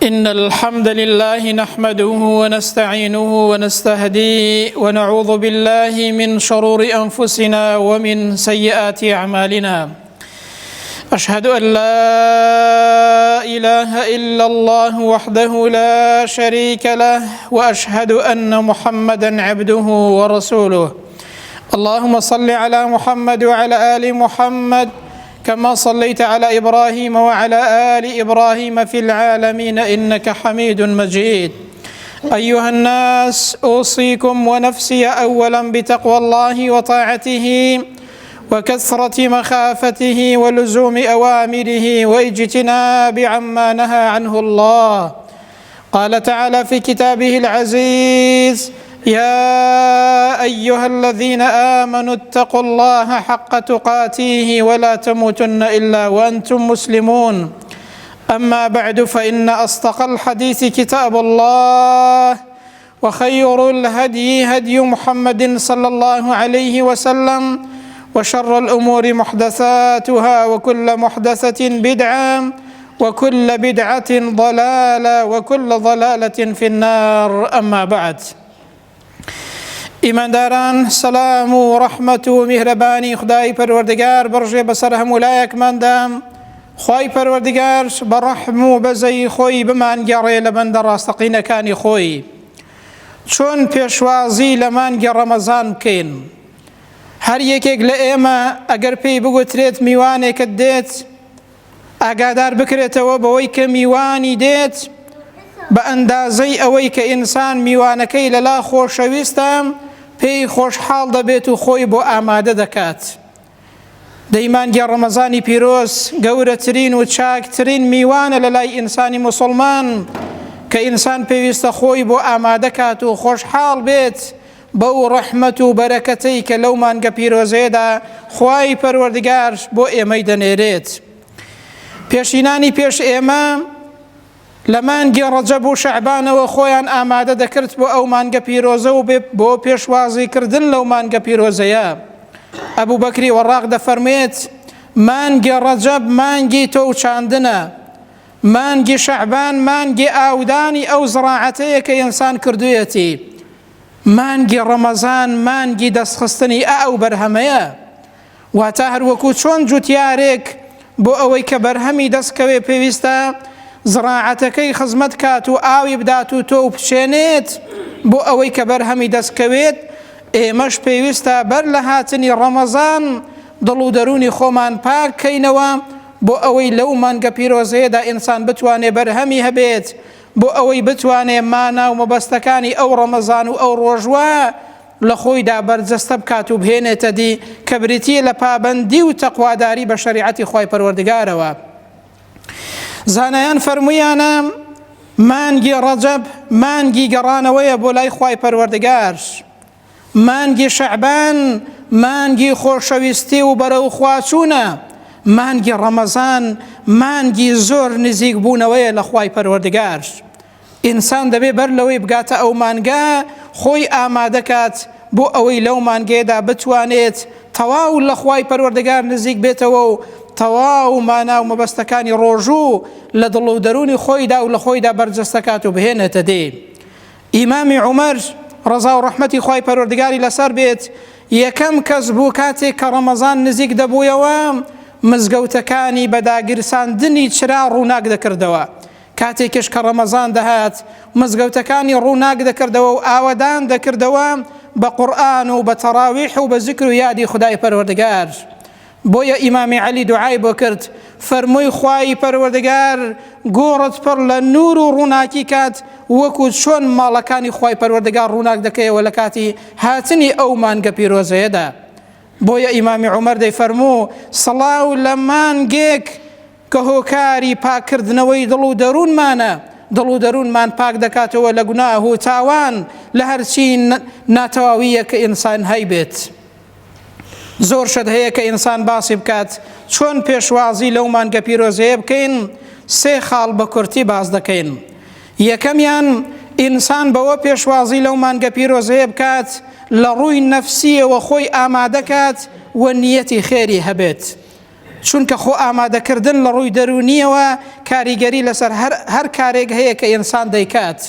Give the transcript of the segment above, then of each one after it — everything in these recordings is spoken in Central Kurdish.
إن الحمد لله نحمده ونستعينه ونستهديه ونعوذ بالله من شرور أنفسنا ومن سيئات أعمالنا. أشهد أن لا إله إلا الله وحده لا شريك له، وأشهد أن محمدا عبده ورسوله. اللهم صل على محمد وعلى آل محمد كما صليت على إبراهيم وعلى آل إبراهيم في العالمين إنك حميد مجيد. أيها الناس، أوصيكم ونفسي أولا بتقوى الله وطاعته وكثرة مخافته ولزوم أوامره واجتناب عما نهى عنه الله. قال تعالى في كتابه العزيز: يا أيها الذين آمنوا اتقوا الله حق تقاته ولا تموتن إلا وأنتم مسلمون. أما بعد، فإن أصدق الحديث كتاب الله، وخير الهدي هدي محمد صلى الله عليه وسلم، وشر الأمور محدثاتها، وكل محدثة بدعة، وكل بدعة ضلالة، وكل ضلالة في النار. أما بعد، ئیمانداران، سەلام و ڕەحمەت و میهرەبانی خدای پەروەردگار بڕژێ بەسەر هەموو لایەکماندا. خوای پەروەردگار بە ڕەحم و بەزەی خۆی بمانگەڕێ لە بەندە ڕاستەقینەکانی خۆی، چۆن پێشوازی لە مانگی ڕەمەزان بکەین. هەر یەکێک لە ئێمە ئەگەر پێی بگوترێت میوانێکت دێت، ئاگادار بکرێتەوە بەوەی کە میوانی دێت بە ئەندازەی ئەوەی کە ئینسان میوانەکەی لەلا خۆشەویستە پێی خۆشحاڵ دەبێت و خۆی بۆ ئامادە دەکات. دەیمانگی ڕەمەزانی پیرۆز گەورەترین و چاکترین میوانە لە لای ئینسانی موسڵمان کە ئینسان پێویستە خۆی بۆ ئامادە کات و خۆشحاڵ بێت بەو ڕەحمەت و بەرەکەتەی کە لەو مانگە پیرۆزەیەدا خوای پەروەردگار بۆ ئێمەی دەنێرێت. پێشینانی پێش ئێمە لە مانگی ڕەجەب و شەعبانەوە خۆیان ئامادە دەکرد بۆ ئەو مانگە پیرۆزە و بۆ پێشوازیکردن لەو مانگە پیرۆزەیە. ئەبوو بەکری وەڕاق دەفەرمێت: مانگی ڕەجەب مانگی تۆ چاندنە، مانگی شەعبان مانگی ئاودانی ئەو زراعەتەیە کە ئینسان کردوویەتی، مانگی ڕەمەزان مانگی دەستخستنی ئەو بەرهەمەیە. واتە هەروەکو چۆن جوتیارێک بۆ ئەوەی کە بەرهەمی دەستکەوێ پێویستە زراعەتەکەی خزمەت کات و ئاوی بدات و تۆ بچێنێت بۆ ئەوەی کە بەرهەمی دەستکەوێت، ئێمەش پێویستە بەر لە هاتنی ڕەمەزان دڵ و دەرونی خۆمان پاک بکەینەوە بۆ ئەوەی لەو مانگە پیرۆزەیەدا ئینسان بتوانێ بەرهەمی هەبێت، بۆ ئەوەی بتوانێ مانا و مەبەستەکانی ئەو ڕەمەزان و ئەو ڕۆژوە لە خۆیدا بەرجەستە بکات و بهێنێتە دی کە بریتیە لە پابەندی و تەقواداری بە شەریعەتی خوای پەروەردگارەوە. زانایان فەرموویانە مانگی ڕەجەب مانگی گەڕانەوەیە بۆ لای خوای پەروەردگار، مانگی شەعبان مانگی خۆشەویستی و بەرەو خواچوونە، مانگی ڕەمەزان مانگی زۆر نزیک بوونەوەیە لە خوای پەروەردگار. ئینسان دەبێ بەر لەوەی بگاتە ئەو مانگە خۆی ئامادەکات بۆ ئەوەی لەو مانگەیەدا بتوانێت تەواو لە خوای پەروەردگار نزیک بێتەوە و تەواو مانا و مەبەستەکانی ڕۆژوو لە دڵ و دەرونی خۆیدا و لە خۆیدا بەرجەستەکات و بهێنێتە دێ. ئیمامی عومەر ڕەزا و ڕەحمەتی خوای پەروەردگاری لەسەر بێت یەکەم کەس بوو کاتێک کە ڕەمەزان نزیک دەبوویەوە مزگەوتەکانی بە داگیرساندنی چرا ڕووناک دەکردەوە. کاتێکش کە ڕەمەزان دەهات مزگەوتەکانی ڕووناک دەکردەوە و ئاوەدان دەکردەوە بە قورئان و بە تەراویح و بە زیکر و یادی خودای پەروەردگار. بۆیە ئیمامی عەلی دوعای بۆ کرد، فەرمووی خوای پەروەردگار گۆڕت پڕ لە نور و ڕووناکی کات وەکو چۆن ماڵەکانی خوای پەروەردگار ڕووناک دەکەیەوە لە کاتی هاتنی ئەو مانگە پیرۆزەیەدا. بۆیە ئیمامی عومەر دەیفەرموو سەڵاو لە مانگێک کە هۆکاری پاکردنەوەی دڵ و دەروونمانە، دڵ و دەروونمان پاک دەکاتەوە لە گوناه و تاوان لە هەرچی ناتەواویە کە ئینسان هەیبێت. زۆر شت هەیە کە ئینسان باسی بکات چۆن پێشوازی لەو مانگە پیرۆزەیە بکەین. سێ خاڵ بە کورتی باز دەکەین. یەکەمیان ئینسان بەوە پێشوازی لەو مانگە پیرۆزەیە بکات لە ڕووی نەفسیەوە خۆی ئامادەکات و نیەتی خێری هەبێت. چونکە خۆ ئامادەکردن لە ڕووی دەرونیەوە کاریگەری لەسەر هەر کارێک هەیە کە ئینسان دەیکات،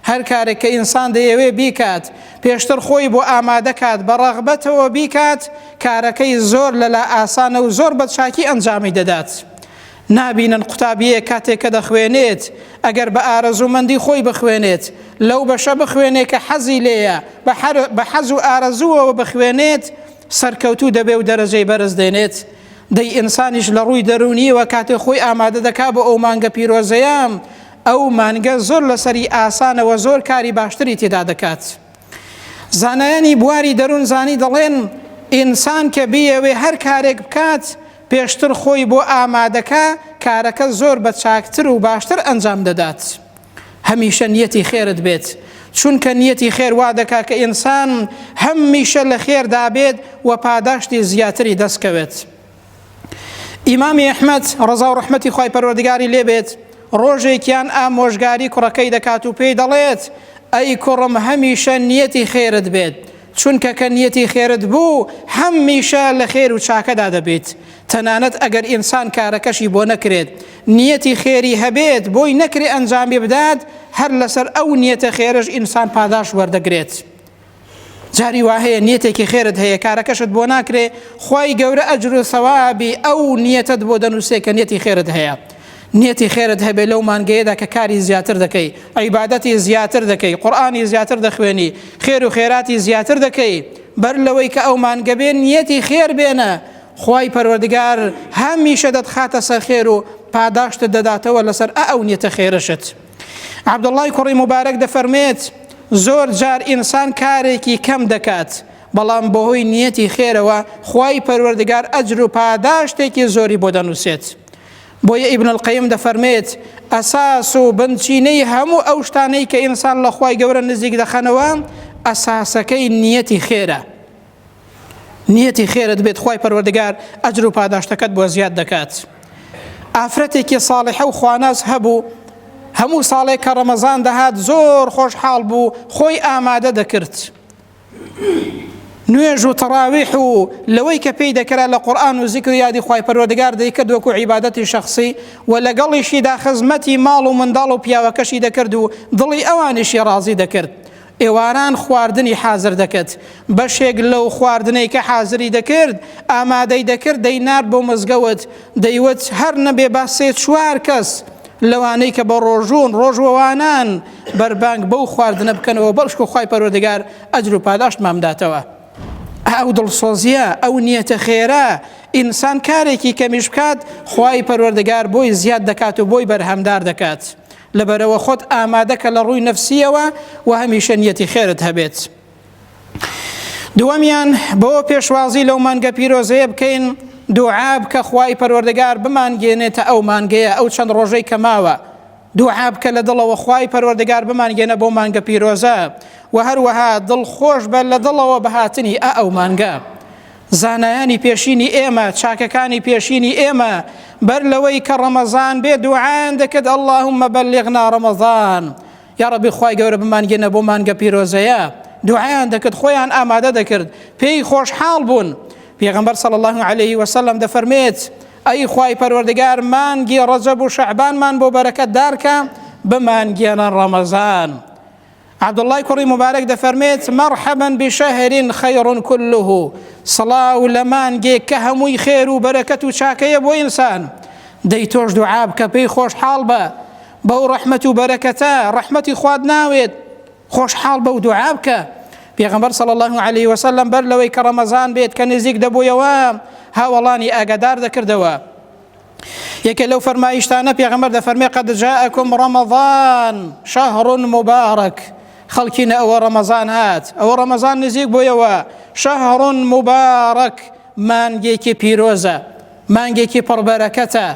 هەر کارێک کە ئینسان دەیەوێ بیکات پێشتر خۆی بۆ ئامادەکات بە ڕەغبەتەوە بیکات، کارەکەی زۆر لەلا ئاسانە و زۆر بە چاکی ئەنجامی دەدات. نابینن قوتابیە کاتێک کە دەخوێنێت ئەگەر بە ئارەزوومەندی خۆی بخوێنێت لەو بەشە بخوێنێت کە حەزی لێیە بە حەز و ئارەزووەوە بخوێنێت سەرکەوتوو دەبێ و دەرەجەی بەرز دێنێت. دەی ئینسانیش لە ڕووی دەرونیەوە کاتێک خۆی ئامادە دەکات بۆ ئەو مانگە پیرۆزەیە، ئەو مانگە زۆر لەسەری ئاسانەوە زۆر کاری باشتری تێدا دەکات. زانایانی بواری دەروون زانی دەڵێن ئینسان کە بیەوێ هەر کارێک بکات پێشتر خۆی بۆ ئامادەکە کارەکە زۆر بە چاکتر و باشتر ئەنجام دەدات. هەمیشە نیەتی خێرت بێت، چونکە نیەتی خێر وا دەکات کە ئینسان هەمیشە لە خێردا بێت و پاداشتی زیاتری دەستکەوێت. ئیمامی ئەحمەد ڕەزا و ڕەحمەتی خوای پەروەردگاری لێبێت ڕۆژێکیان ئامۆژگاری کوڕەکەی دەکات و پێی دەڵێت ئەی کوڕم هەمیشە نیەتی خێرت بێت، چونکە کە نیەتی خێرت بوو هەمیشە لە خێر و چاکەدا دەبێت. تەنانەت ئەگەر ئینسان کارەکەشی بۆ نەکرێت نیەتی خێری هەبێت بۆی نەکرێ ئەنجامی بدات، هەر لەسەر ئەو نیەتە خێرش ئینسان پاداش وەردەگرێت. جاری وا هەیە نیەتێکی خێرت هەیە کارەکەشت بۆ ناکرێ، خوای گەورە ئەجر و سەوابی ئەو نیەتت بۆ دەنووسێ کە نیەتی خێرت هەیە. نیەتی خێرت هەبێ لەو مانگەیەدا کە کاری زیاتر دەکەی، عیبادەتی زیاتر دەکەی، قورئانی زیاتر دەخوێنی، خێر و خێراتی زیاتر دەکەی، بەر لەوەی کە ئەو مانگە بێن نیەتی خێر بێنە، خوای پەروەردگار هەمیشە دەتخاتە سەر خێر و پاداشت دەداتەوە لەسەر ئەو نیەتە خێرشت. عەبدوڵڵای کوڕی موبارەک دەفەرمێت زۆر جار ئینسان کارێکی کەم دەکات بەڵام بەهۆی نیەتی خێرەوە خوای پەروەردگار ئەجر و پاداشتێکی زۆری بۆ دەنووسێت. بۆیە ئیبن القەیم دەفەرمێت ئەساس و بنچینەی هەموو ئەو شتانەی کە ئینسان لە خوای گەورە نزیک دەخەنەوە ئەساسەکەی نیەتی خێرە. نیەتی خێرت بێت خوای پەروەردگار ئەجر و پاداشتەکەت بۆ زیاد دەکات. ئافرەتێکی ساڵحە و خواناز هەبوو، هەموو ساڵێک کە ڕەمەزان دەهات زۆر خۆشحاڵ بوو، خۆی ئامادە دەکرد نوێژ و تەراویح و لەوەی کە پێی دەکرا لە قورئان و زیکر یادی خوای پەروەردگار دەیکرد وەکو عیبادەتی شەخصی و لەگەڵیشیدا خزمەتی ماڵ و منداڵ و پیاوەکەشی دەکرد و دڵی ئەوانیشی ڕازی دەکرد. ئێواران خواردنی حازر دەکرد، بەشێک لەو خواردنەی کە حازری دەکرد ئامادەی دەکرد دەینار بۆ مزگەوت، دەیوت هەر نەبێ با سێ چوار کەس لەوانەی کە بە ڕۆژوون ڕۆژوەوانان بەربانگ بەو خواردنە بکەنەوە بەڵشک و خوای پەروەردگار ئەجر و پاداشت مامداتەوە. ئەو دڵسۆزیە ئەو نیەتە خێرە ئینسان کارێکی کەمیش بکات خوای پەروەردگار بۆی زیاد دەکات و بۆی بەرهەمدار دەکات، لەبەرەوە خۆت ئامادەکە لە ڕووی نەفسیەوە و هەمیشە نیەتی خێرت هەبێت. دووەمیان بۆ پێشوازی لەو مانگە پیرۆزەیە بکەین دوعا بکە خوای پەروەردگار بمانگێنێتە ئەو مانگەیە، ئەو چەند ڕۆژەی کە ماوە دوعا بکە لە دڵەوە خوای پەروەردگار بمانگێنە بۆ مانگە پیرۆزە و هەروەها دڵخۆش بە لە دڵەوە بەهاتنی ئەو مانگە. زانایانی پێشینی ئێمە چاکەکانی پێشینی ئێمە بەر لەوەی کە ڕەمەزان بێ دوعایان دەکرد اللهم بلغنا ڕەمەزان، یا ڕەبی خوای گەورە بمانگێنە بۆ مانگە پیرۆزەیە، دوعایان دەکرد خۆیان ئامادە دەکرد، پێی خۆشحاڵ بوون. پێغەمبەر صلی الله علیه وسلم دەفەرمێت ئەی خوای پەروەردگار مانگی ڕەجەب و شەعبانمان بۆ بەرەکەت دارکە بمانگێنە ڕەمەزان. عەبدوڵڵای کوڕی موبارەک دەفەرمێت مەرحەبەن بشەهر خەیڕ كله، سڵاو لە مانگێک کە هەمووی خێر و بەرەکەت و چاکەیە بۆ ئینسان. دەی تۆش دوعا بکە پێی خۆشحاڵ بە بەو ڕەحمەت و بەرەکەتە، ڕەحمەتی خواد ناوێت، خۆشحاڵ بە و دوعا بکە. پێغەمبەر صلی الله علیه وسلم بەر لەوەی کە ڕەمەزان بێت کە نزیک دەبوویەوە هاوڵانی ئاگادار دەکردەوە. یەکێ لەو فەرمایشتانە پێغەمبەر دەفەرمێ قەد جاءکم ڕەمەضان شەهڕ مبارەک، خەڵکینە ئەوە ڕەمەزان هات، ئەوە ڕەمەزان نزیک بوویەوە، شەهڕ مبارەک مانگێکی پیرۆزە، مانگێکی پڕبەرەکەتە.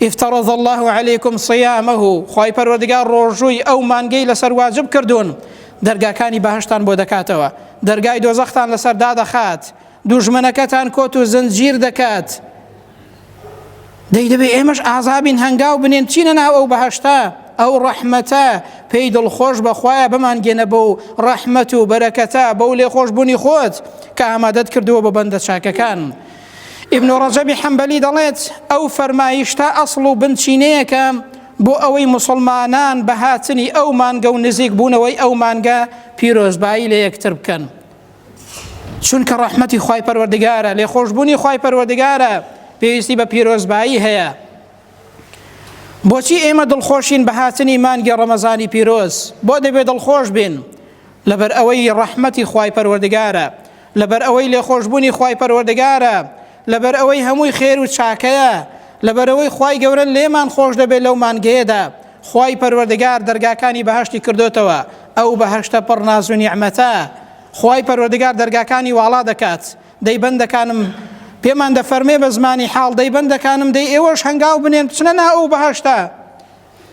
افترض الله عليكم صيامه، خوای پەروەردگار ڕۆژووی ئەو مانگەی لەسەر واجب کردوون، دەرگاکانی بەهەشتان بۆ دەکاتەوە، دەرگای دۆزەختان لەسەر دادەخات، دوژمنەکەتان کۆت و زنجیر دەکات. دەبێ ئێمەش ئازابین هەنگاو بنێن چینە ناو ئەو بەهەشتە، ئەو ڕەحمەتە پێی دڵخۆش بەخوایە بمانگێنە بەو ڕەحمەت و بەرەکەتە، بەو لێخۆشبوونی خۆت کە ئامادەت کردووە بە بەندە چاکەکان. ابن رجب حنبلي دەڵێت ئەو فەرمایشتە ئەسڵ و بنچینەیەکە بۆ ئەوەی مسلمانان بەهاتنی ئەو مانگە و نزیک بوونەوەی ئەو مانگە پیرۆزبایی لە یەکتر بکەن، چونکە ڕەحمەتی خوای پەروەردگارە، لێخۆشبوونی خوای پەروەردگارە، پێویستی بە پیرۆزبایی هەیە. بۆچی ئێمە دڵخۆشین بە هاتنی مانگی ڕەمەزانی پیرۆز؟ بۆ دەبێت دڵخۆش بین؟ لەبەر ئەوەی ڕەحمەتی خوای پەروەردگارە، لەبەر ئەوەی لێخۆشبوونی خوای پەروەردگارە، لەبەر ئەوەی هەمووی خێر و چاکەیە، لەبەر ئەوەی خوای گەورە لێمان خۆش دەبێت لەو مانگەیەدا. خوای پەروەردگار دەرگاکانی بەهەشتی کردوتەوە، ئەو بەهەشتە پڕ ناز و نیعمەتە. خوای پەروەردگار دەرگاکانی واڵا دەکات، دەی بەندەکانم پێمان دەفەرمێ بە زمانی حاڵ، دەی بەندەکانم دەی ئێوەش هەنگاو بنێن بچنە ناو ئەو بەهەشتە،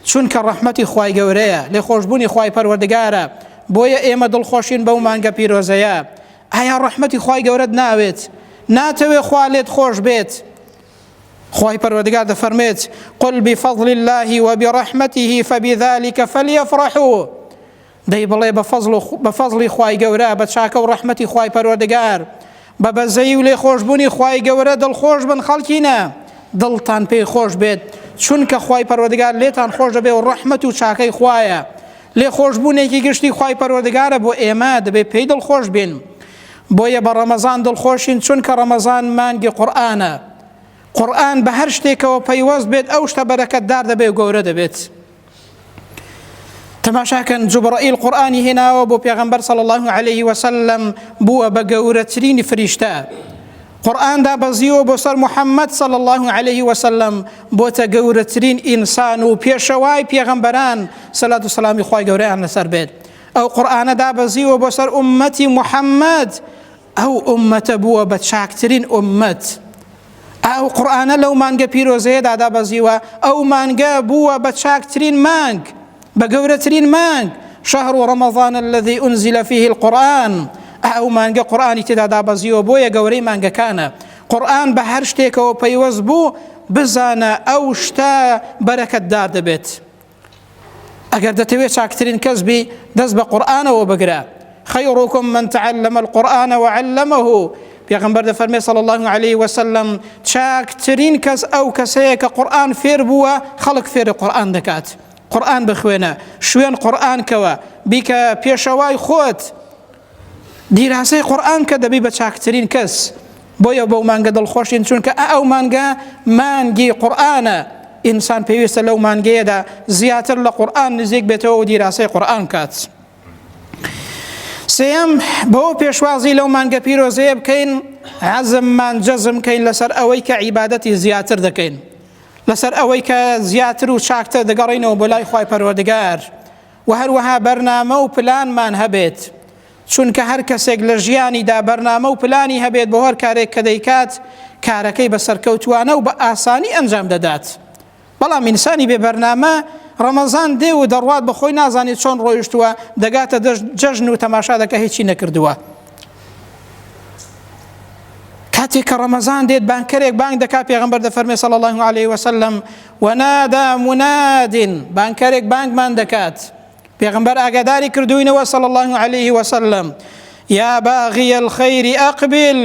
چونکە ڕەحمەتی خوای گەورەیە، لێخۆشبوونی خوای پەروەردگارە. بۆیە ئێمە دڵخۆشین بەو مانگە پیرۆزەیە. ئایا ڕەحمەتی خوای گەورەت ناوێت؟ ناتەوێ خوا لێت خۆش بێت؟ خوای پەروەردگار دەفەرمێت قل بفضل الله وبرحمته فبذلك فليفرحوا. دەی بڵێ بە فەزڵی خوای گەورە، بە چاکە و ڕەحمەتی خوای پەروەردگار، بە بەزەی و لێخۆشبوونی خوای گەورە دڵخۆش بن خەڵکینە، دڵتان پێی خۆش بێت، چونکە خوای پەروەردگار لێتان خۆش دەبێ و ڕەحمەت و چاکەی خوایە. لێخۆشبوونێکی گشتی خوای پەروەردگارە بۆ ئێمە، دەبێت پێی دڵخۆش بین. بۆیە بە ڕەمەزان دڵخۆشین، چونکە ڕەمەزان مانگی قورئانە. قورئان بە هەر شتێکەوە پەیوەست بێت ئەو شتە بەرەکەتدار دەبێت و گەورە دەبێت. تەماشاکەن، جوبرائیل قورئانی هێناوە بۆ پێغەمبەر صلی الله عليه وسلم، بووە بە گەورەترینی فریشتە. قورئان دابەزیوە بۆ سەر محەممەد صلی الله عليه وسلم، بۆتە گەورەترین ئینسان و پێشەوای پێغەمبەران سەلات و سەلامی خوای گەورەیان لەسەر بێت. ئەو قورئانە دابەزیوە بۆ سەر ئوممەتی محەممەد، ئەو ئوممەتە بووە بە چاکترین ئوممەت. ئەو قورئانە لەو مانگە پیرۆزەیەدا دابەزیوە، ئەو مانگە بووە بە چاکترین مانگ، بە گەورەترین مانگ. شهر رمضان الذي أنزل فيه القرآن. ئەو مانگە قورئانی تێدا دابەزیوە، بۆیە گەورەی مانگەکانە. قورئان بە هەر شتێکەوە پەیوەست بوو بزانە ئەو شتە بەرەکەتدار دەبێت. ئەگەر دەتەوێت چاکترین کەس بی، دەست بە قورئانەوە بگرە. خەیڕکم من تعلم القرآن وعلمه. پێغەمبەر دەفەرمێ صلی الله عليه وسلم، چاکترین کەس ئەو کەسەیە کە قورئان فێر بووە، خەڵک فێری قورئان دەکات. قورئان بخوێنە، شوێن قورئان کەوە، بیکە پێشەوای خۆت، دیراسەی قورئان کە دەبی بە چاکترین کەس. بۆیە بەو مانگە دڵخۆشین، چونکە ئەو مانگە مانگی قورئانە. ئینسان پێویستە لەو مانگەیەدا زیاتر لە قورئان نزیک بێتەوە و دیراسەی قورئان کات. سێەم، بەوە پێشوازی لەو مانگە پیرۆزەیە بکەین، عەزممان جەزم کەین لەسەر ئەوەی کە عیبادەتی زیاتر دەکەین، لەسەر ئەوەی کە زیاتر و چاکتر دەگەڕینەوە بۆ لای خوای پەروەردگار، و هەروەها بەرنامە و پلانمان هەبێت، چونکە هەر کەسێک لە ژیانیدا بەرنامە و پلانی هەبێت بۆ هەر کارێک کە دەیکات، کارەکەی بە سەرکەوتوانە و بە ئاسانی ئەنجام دەدات. بەڵام ئینسانی بێ بەرنامە ڕەمەزان دێ و دەڕوات بەخۆی نازانێت چۆن ڕۆیشتووە، دەگاتە جەژن و تەماشا دەکە هیچی نەکردووە. کاتێک کە ڕەمەزان دێت بانکەرێک بانگ دەکات، پێغەمبەر دەفەرمێ صلی الله عليه وسلم ونادى مناد، بانکەرێک بانگمان دەکات. پێغەمبەر ئاگاداری کردوینەوە صلی الله عليه وسلم، یا باغی الخەیر ئەقبل،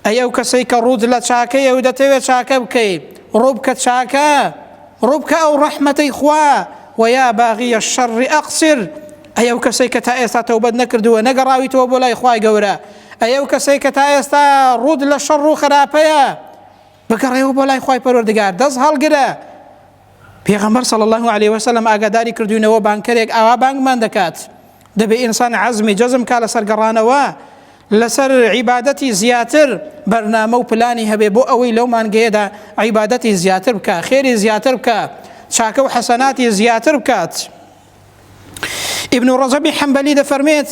ئەو کەسەی کە ڕوود لە چاکەیە و دەتەوێت چاکە بکەیت، ڕوو بکە چاکە، ڕوو بکە ئەو ڕەحمەتەی خوا، و یا باغی الشەڕ ئەقسر، ئەو کەسەی کە تا ئێستا تەوبەت نەکردووە، نەگەڕاویتەوە بۆ لای خوای گەورە، ئەو کەسەی کە تا ئێستا ڕوود لە شەڕ و خراپەیە، بگەڕێەوە بۆ لای خوای پەروەردگار، دەست هەڵگرە. پێغەمبەر صلی الله عليه وسلم ئاگاداری کردوینەوە بانکەرێک ئاوا بانگمان دەکات، دەبێ ئینسان عەزمی جەزم کا لەسەر گەڕانەوە، لەسەر عیبادەتی زیاتر بەرنامە و پلانی هەبێ بۆ ئەوەی لەو مانگەیەدا عیبادەتی زیاتر بکە، خێری زیاتر بکە، چاکە و حەسەناتی زیاتر بکات. ئیبن ڕەجەبی حەنبەلی دەفەرمێت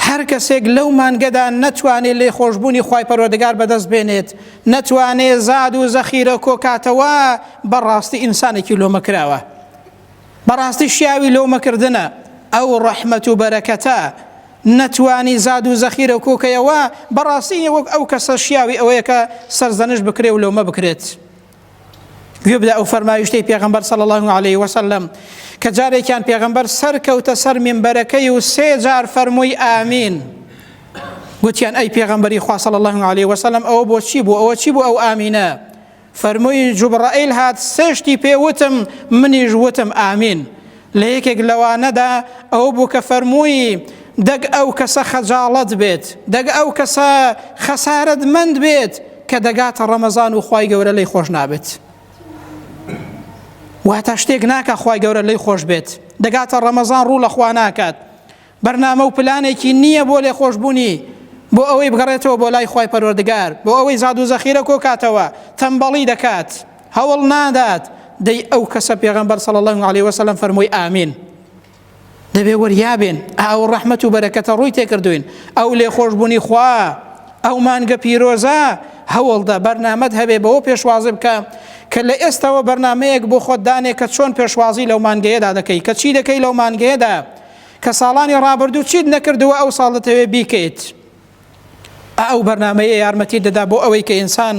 هەر کەسێک لەو مانگەدا نەتوانێت لێ خۆشبوونی خوای پەروەردگار بەدەست بێنێت، نەتوانێت زاد و زەخیرە کۆکاتەوە، بەڕاستی ئینسانێکی لۆمەکراوە، بەڕاستی شیاوی لۆمەکردنە. ئەو ڕەحمەت و بەرەکەتە نەتوانی زاد و زەخیرە کۆکەیەوە، بەڕاستی وەک ئەو کەسە شیاوی ئەوەیە کە سەرزەنش بکرێ و لۆمە بکرێت. گوێ بدە ئەو فەرمایشتەی پێغەمبەر صلی الله عليه وسلم کە جارێکیان پێغەمبەر سەرکەوتە سەر مینبەرەکەی و 3 جار فەرمووی ئامین. گوتیان ئەی پێغەمبەری خوا صلی الله عليه وسلم ئەوە بۆ چی بوو ئەوە چی بوو ئەو ئامینە فەرمووی جوبرائیل هات سێشتی پێوتم منیش وتم ئامین لە یەکێک لەوانەدا ئەوە بوو کە فەرمووی دەگ ئەو کەسە خەجاڵەت بێت دەگ ئەو کەسە خەسارەتمەند بێت کە دەگاتە ڕەمەزان و خوای گەورە لێی خۆش نابێت واتە شتێک ناکە خوای گەورە لێی خۆش بێت دەگاتە ڕەمەزان ڕوو لە خوا ناکات بەرنامە و پلانێکی نییە بۆ لێ خۆشبوونی بۆ ئەوەی بگەڕێتەوە بۆ لای خوای پەروەردگار بۆ ئەوەی زاد و زەخیرە کۆکاتەوە تەمبەڵی دەکات هەوڵ نادات دەی ئەو کەسە پێغەمبەر صلی الله عليه وسلم فەرمووی ئامین دەبێ وەریابێن ئەو ڕەحمەت و بەرەکەتە ڕووی تێکردوین ئەو لێ خۆشبوونی خوا ئەو مانگە پیرۆزە هەوڵدا بەرنامەت هەبێ بەوە پێشوازی بکە کە لە ئێستاوە بەرنامەیەک بۆ خۆت دانێ کە چۆن پێشوازی لەو مانگەیەدا دەکەی کە چی دەکەی لەو مانگەیەدا کە ساڵانی ڕابردوو چیت نەکردووە ئەو ساڵ دەتەوێت بیکەیت ئەو بەرنامەیە یارمەتی دەدا بۆ ئەوەی کە ئینسان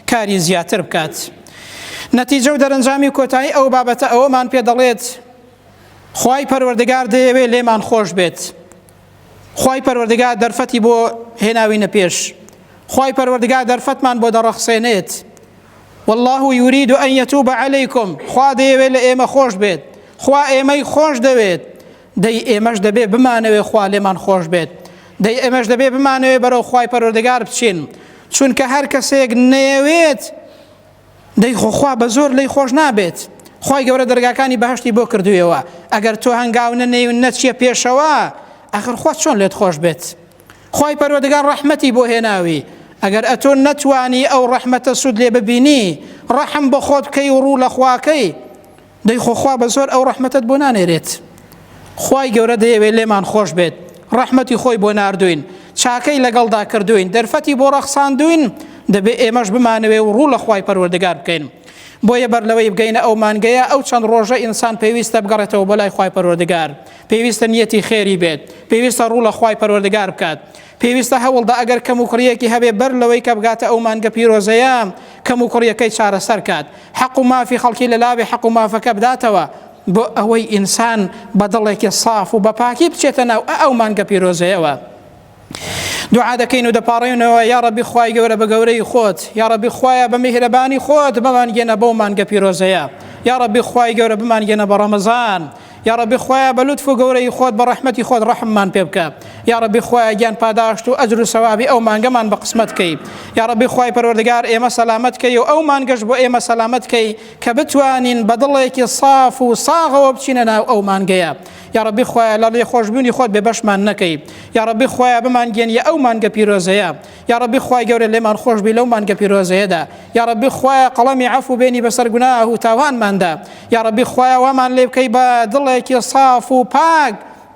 کاری زیاتر بکات نەتیجە و دەرەنجامی کۆتایی ئەو بابەتە ئەوەمان پێ دەڵێت خوای پەروەردگار دەیەوێت لێمان خۆش بێت خوای پەروەردگار دەرفەتی بۆ هێناوینە پێش خوای پەروەردگار دەرفەتمان بۆ دەڕەخسێنێت والله يريد أن يتوب عليكم خوا دەیەوێت لە ئێمە خۆش بێت خوا ئێمەی خۆش دەوێت دەی ئێمەش دەبێت بمانەوێت خوا لێمان خۆش بێت دەی ئێمەش دەبێت بمانەوێت بەرەو خوای پەروەردگار بچین چونکە هەر کەسێک نەیەوێت دەی خوا بە زۆر لێی خۆش نابێت خوای گەورە دەرگاکانی بەهەشتی بۆ کردوویەوە ئەگەر تۆ هەنگاو نەنێوی نەچیە پێشەوە ئەخر خوا چۆن لێت خۆش بێت خوای پەروەردگار ڕەحمەتی بۆ هێناوی ئەگەر ئەتۆ نەتوانی ئەو ڕەحمەتە سود لێ ببینی ڕەحم بە خۆت بکەی و ڕوو لە خواکەی دەی خوا بە زۆر ئەو ڕەحمەتت بۆ نانێرێت خوای گەورە دەیەوێت لێمان خۆش بێت ڕەحمەتی خۆی بۆ ناردوین چاکەی لەگەڵدا کردوین دەرفەتی بۆ ڕەخساندوین دەبێت ئێمەش بمانەوێ و ڕوو لە خوای پەروەردگار بکەین بۆیە بەر لەوەی بگەینە ئەو مانگەیە ئەو چەند ڕۆژە ئینسان پێویستە بگەڕێتەوە بەلای خوای پەروەردگار پێویستە نیەتی خێری بێت پێویستە ڕوو لە خوای پەروەردگار بکات پێویستە هەوڵدا ئەگەر کەم و کوڕیەکی هەبێ بەر لەوەی کە بگاتە ئەو مانگە پیرۆزەیە کەم و کوڕیەکەی چارەسەر کات حەق و مافی خەڵکی لەلابێ حەق و مافەکە بداتەوە بۆ ئەوەی ئینسان بەدڵێکی صاف و بەپاکی بچێتە ناو ئەو مانگە پیرۆزەیەوە دوعا دەکەین و دەپاڕێنەوە یا ڕەبی خوای گەورە بە گەورەی خۆت یا ڕەبی خوایە بە میهرەبانی خۆت بمانگێنە بەو مانگە پیرۆزەیە یا ڕەبی خوای گەورە بمانگێنە بە ڕەمەزان یا ڕەبی خوایە بە لوتف و گەورەی خۆت بە ڕەحمەتی خۆت ڕەحممان پێ بکە یا ڕەبی خوایە گیان پاداشت و ئەجر و سەوابی ئەو مانگەمان بە قسمەت کەی یا ڕەبی خوای پەروەردگار ئێمە سەلامەت کەی و ئەو مانگەش بۆ ئێمە سەلامەت کەی کە بتوانین بە دڵێکی صاف و ساغەوە بچینە ناو ئەو مانگەیە یا ڕەبی خوایە لە لێ خۆشبوونی خۆت بێبەشمان نەکەی یا ڕەبی خوایە بمانگێنیە ئەو مانگە پیرۆزەیە یا ڕەبی خوای گەورە لێمان خۆش بی لەو مانگە پیرۆزەیەدا یا ڕەبی خوایە قەڵەمی عەفو بێنی بەسەر گوناه و تاوانماندا یا ڕەبی خوایە وامان لێ بکەی بە دڵێکی صاف و پاک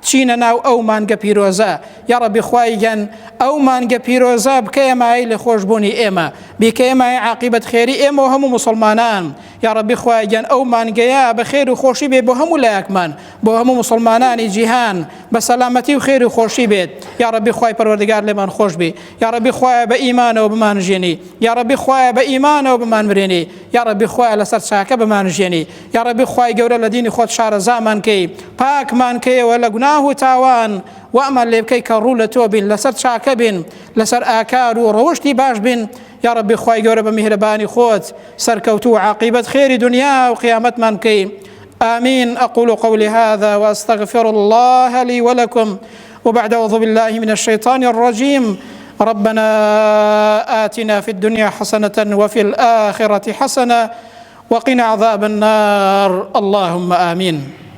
چینە ناو ئەو مانگە پیرۆزە یا ڕەبی خوای گەن ئەو مانگە پیرۆزە بکەیە مای لە خۆشبوونی ئێمە بیکەیە مای عاقبەت خێری ئێمە و هەموو مسلمانان یا ڕەبی خوای گەن ئەو مانگەیە بە خێر و خۆشی بێ بۆ هەموو لایەکمان بۆ هەموو مسلمانانی جیهان بە سەلامەتی و خێر و خۆشی بێت یا ڕەبی خوای پەروەردگار لێمان خۆش بی یا ڕەبی خوایە بە ئیمانەوە بمانژێنی یا ڕەبی خوایە بە ئیمانەوە بمانمرێنی یا ڕەبی خوایە لەسەر چاکە بمانژێنی یا ڕەبی خوای گەورە لە دینی خۆت شارەزامان کەی پاکمان کەیەوە لە گوناه و تاوان وأمان لێ بکەی کە ڕوو لە تۆ بین لەسەر چاکە بین لەسەر ئاکار و ڕەوشتی باش بین یا ربي خوای گەورە بە میهرەبانی خۆت سەرکەوتوو عاقبەت خێری دنیا و قیامەتمان بکەی آمين. أقول قولي هذا وأستغفر الله لي ولكم وبعد أعوذ بالله من الشيطان الرجيم. ربنا آتنا في الدنيا حسنة وفي الآخرة حسنة وقنا عذاب النار. اللهم آمين.